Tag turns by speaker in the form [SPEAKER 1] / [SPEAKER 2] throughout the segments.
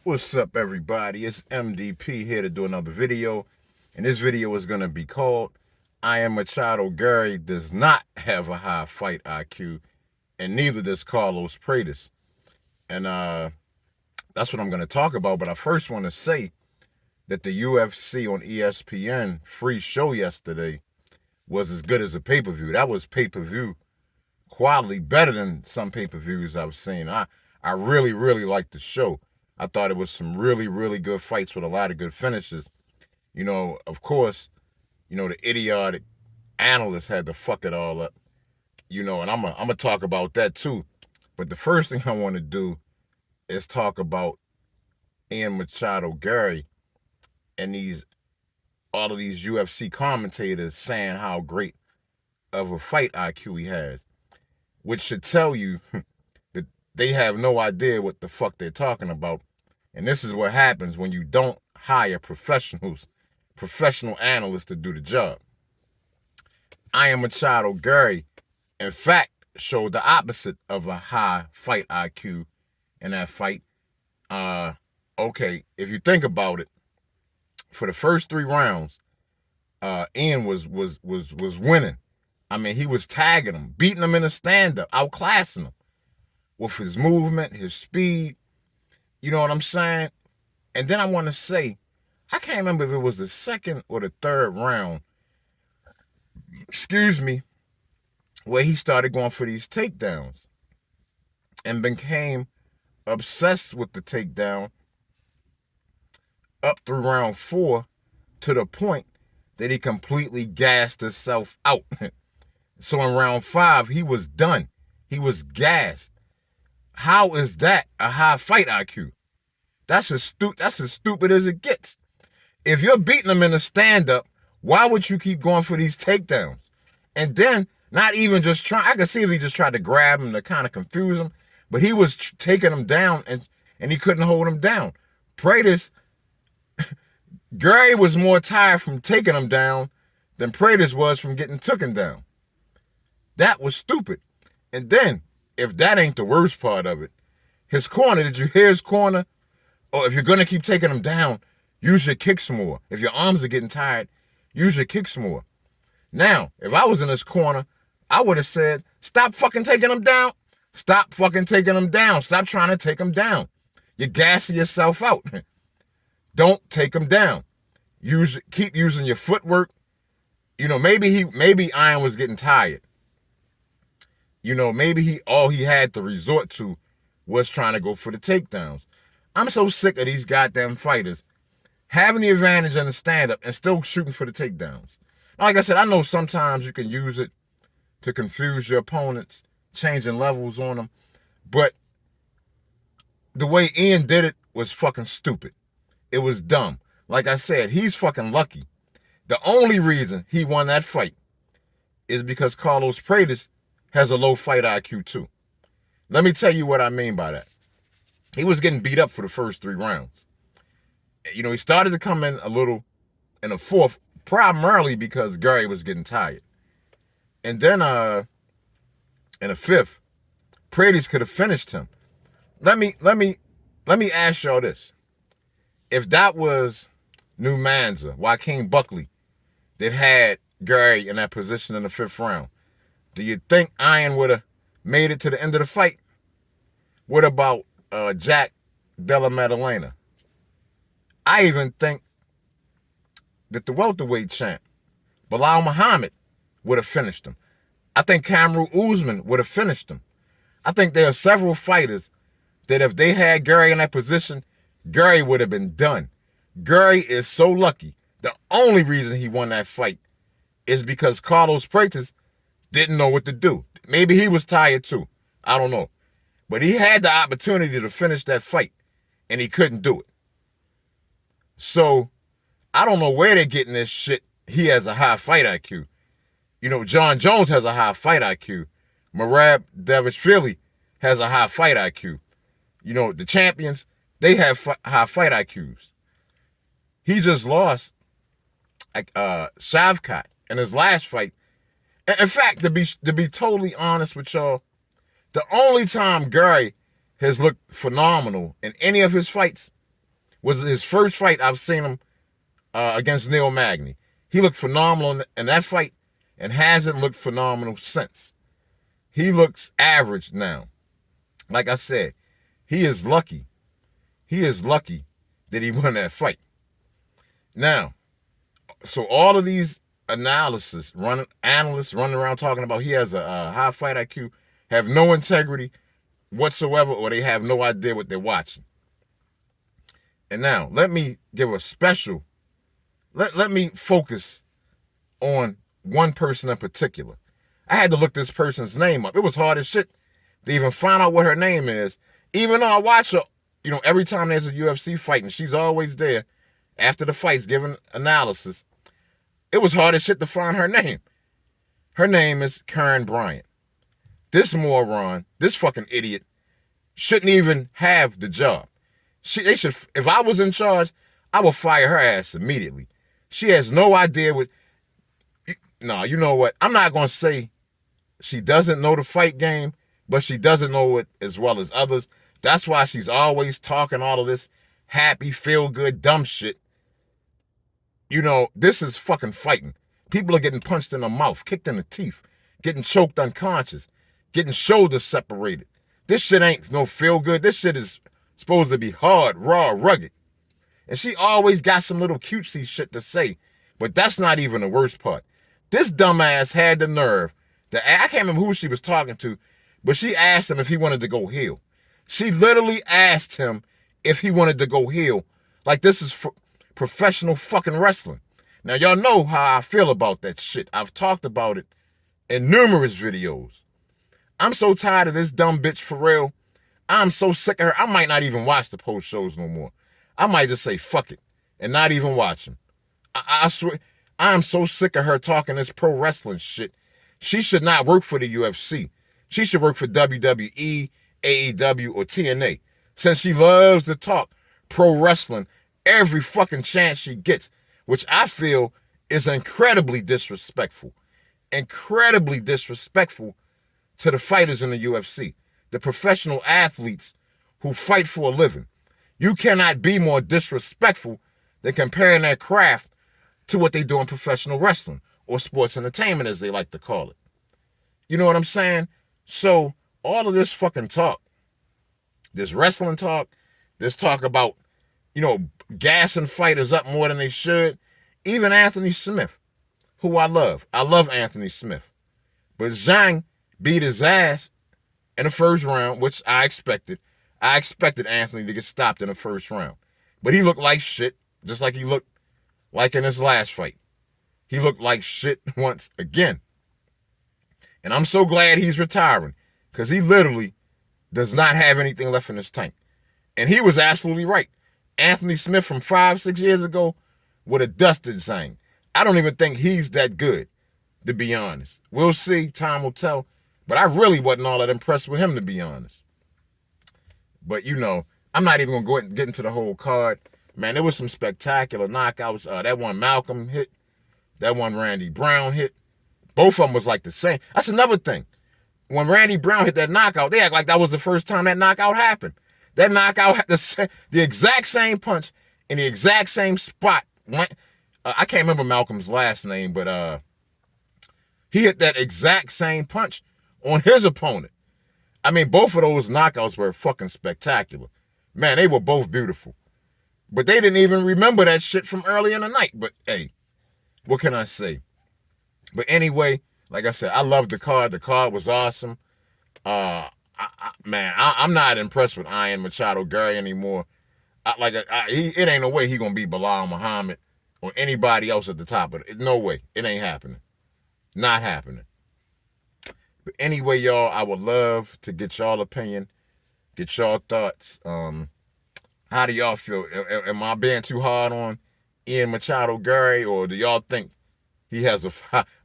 [SPEAKER 1] What's up, everybody? It's MDP here to do another video. And this video is going to be called Ian Machado Garry does not have a high fight IQ, and neither does Carlos Prates. And that's what I'm going to talk about. But I first want to say that the UFC on ESPN free show yesterday was as good as a pay-per-view. That was pay-per-view quality, better than some pay-per-views I've seen. I really, really liked the show. I thought it was some really, really good fights with a lot of good finishes. Of course, the idiotic analysts had to fuck it all up. And I'm gonna talk about that too. But the first thing I want to do is talk about Ian Machado Garry and all of these UFC commentators saying how great of a fight IQ he has, which should tell you that they have no idea what the fuck they're talking about. And this is what happens when you don't hire professional analysts to do the job. Ian Machado Garry, in fact, showed the opposite of a high fight IQ in that fight. Okay, if you think about it, for the first 3 rounds, Ian was winning. I mean, he was tagging him, beating him in a stand-up, outclassing him with his movement, his speed. You know what I'm saying? And then I want to say, I can't remember if it was the second or the third round, where he started going for these takedowns and became obsessed with the takedown up through round 4 to the point that he completely gassed himself out. So in round 5, he was done. He was gassed. How is that a high fight IQ? That's as stupid as it gets. If you're beating him in a stand-up, why would you keep going for these takedowns? And then, not even just trying, I could see if he just tried to grab him to kind of confuse him, but he was taking him down and he couldn't hold him down. Prates, Garry was more tired from taking him down than Prates was from getting taken down. That was stupid. And then, if that ain't the worst part of it, his corner, did you hear his corner? Or if you're going to keep taking him down, use your kicks more. If your arms are getting tired, use your kicks more. Now, if I was in his corner, I would have said, stop fucking taking him down. Stop fucking taking him down. Stop trying to take him down. You're gassing yourself out. Don't take him down. Keep using your footwork. Maybe Ian was getting tired. Maybe all he had to resort to was trying to go for the takedowns. I'm so sick of these goddamn fighters having the advantage in the stand-up and still shooting for the takedowns. Like I said, I know sometimes you can use it to confuse your opponents, changing levels on them, but the way Ian did it was fucking stupid. It was dumb. Like I said, he's fucking lucky. The only reason he won that fight is because Carlos Prates has a low fight IQ too. Let me tell you what I mean by that. He was getting beat up for the first 3 rounds. He started to come in a little in the 4th, primarily because Garry was getting tired. And then in the 5th, Prates could have finished him. Let me ask y'all this. If that was New Manza, Joaquin Buckley, that had Garry in that position in the 5th round, do you think Ian would have made it to the end of the fight? What about Jack Della Maddalena? I even think that the welterweight champ, Bilal Muhammad, would have finished him. I think Cameron Usman would have finished him. I think there are several fighters that if they had Garry in that position, Garry would have been done. Garry is so lucky. The only reason he won that fight is because Carlos Prates didn't know what to do. Maybe he was tired too. I don't know. But he had the opportunity to finish that fight, and he couldn't do it. So, I don't know where they're getting this shit. He has a high fight IQ. John Jones has a high fight IQ. Merab Dvalishvili has a high fight IQ. The champions, they have high fight IQs. He just lost Shavkat in his last fight. In fact, to be totally honest with y'all, the only time Garry has looked phenomenal in any of his fights Was his first fight I've seen him against Neil Magny. He looked phenomenal in that fight and hasn't looked phenomenal since. He looks average now. Like I said, he is lucky. He is lucky that he won that fight. Now, so all of these analysts running around talking about he has a high fight IQ have no integrity whatsoever, or they have no idea what they're watching. And now, let me give a special, let me focus on one person in particular. I had to look this person's name up. It was hard as shit to even find out what her name is. Even though I watch her, every time there's a UFC fight, and she's always there after the fights giving analysis, it was hard as shit to find her name. Her name is Karen Bryant. This moron, this fucking idiot, shouldn't even have the job. They should. If I was in charge, I would fire her ass immediately. She has no idea what. No, you know what? I'm not gonna say she doesn't know the fight game, but she doesn't know it as well as others. That's why she's always talking all of this happy, feel good, dumb shit. This is fucking fighting. People are getting punched in the mouth, kicked in the teeth, getting choked unconscious, getting shoulders separated. This shit ain't no feel good. This shit is supposed to be hard, raw, rugged. And she always got some little cutesy shit to say, but that's not even the worst part. This dumbass had the nerve I can't remember who she was talking to, but she asked him if he wanted to go heel. She literally asked him if he wanted to go heel. Like this is professional fucking wrestling. Now y'all know how I feel about that shit. I've talked about it in numerous videos. I'm so tired of this dumb bitch for real. I'm so sick of her. I might not even watch the post shows no more. I might just say fuck it and not even watch them. I swear, I'm so sick of her talking this pro wrestling shit. She should not work for the UFC. She should work for WWE, AEW, or TNA. Since she loves to talk pro wrestling every fucking chance she gets, which I feel is incredibly disrespectful. Incredibly disrespectful to the fighters in the UFC, the professional athletes who fight for a living. You cannot be more disrespectful than comparing their craft to what they do in professional wrestling, or sports entertainment as they like to call it. You know what I'm saying? So all of this fucking talk, this wrestling talk, this talk about, gassing fighters up more than they should, even Anthony Smith, who I love Anthony Smith, but Zhang beat his ass in the first round, which I expected. I expected Anthony to get stopped in the first round, but he looked like shit, just like he looked like in his last fight. He looked like shit once again. And I'm so glad he's retiring, because he literally does not have anything left in his tank. And he was absolutely right. Anthony Smith from 5-6 years ago would have dusted Zhang. I don't even think he's that good, to be honest. We'll see. Time will tell. But I really wasn't all that impressed with him, to be honest. But, I'm not even going to get into the whole card. Man, there was some spectacular knockouts. That one Malcolm hit. That one Randy Brown hit. Both of them was like the same. That's another thing. When Randy Brown hit that knockout, they act like that was the first time that knockout happened. That knockout had the exact same punch in the exact same spot. I can't remember Malcolm's last name, but he hit that exact same punch on his opponent. I mean, both of those knockouts were fucking spectacular. Man, they were both beautiful. But they didn't even remember that shit from early in the night. But hey, what can I say? But anyway, like I said, I loved the card. The card was awesome. I'm not impressed with Ian Machado Garry anymore. It ain't no way he gonna beat Bilal Muhammad or anybody else at the top of it. No way. It ain't happening. Not happening. But anyway, y'all, I would love to get y'all opinion, get y'all thoughts. How do y'all feel? Am I being too hard on Ian Machado Garry, or do y'all think he has a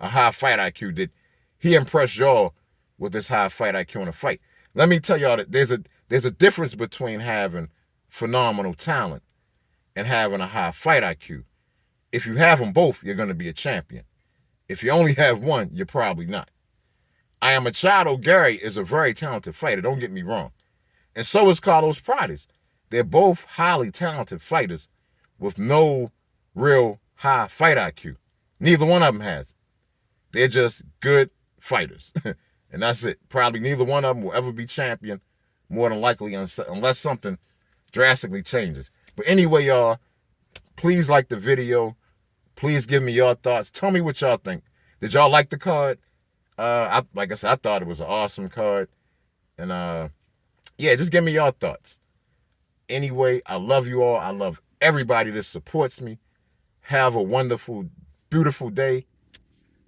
[SPEAKER 1] high fight IQ? Did he impress y'all with this high fight IQ in a fight? Let me tell y'all that there's a difference between having phenomenal talent and having a high fight IQ. If you have them both, you're going to be a champion. If you only have one, you're probably not. Ian Machado Garry is a very talented fighter, don't get me wrong. And so is Carlos Prates. They're both highly talented fighters with no real high fight IQ. Neither one of them has. They're just good fighters. And that's it. Probably neither one of them will ever be champion, more than likely, unless something drastically changes. But anyway, y'all, please like the video. Please give me your thoughts. Tell me what y'all think. Did y'all like the card? Like I said, I thought it was an awesome card. And yeah, just give me your thoughts. Anyway, I love you all. I love everybody that supports me. Have a wonderful, beautiful day.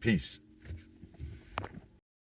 [SPEAKER 1] Peace.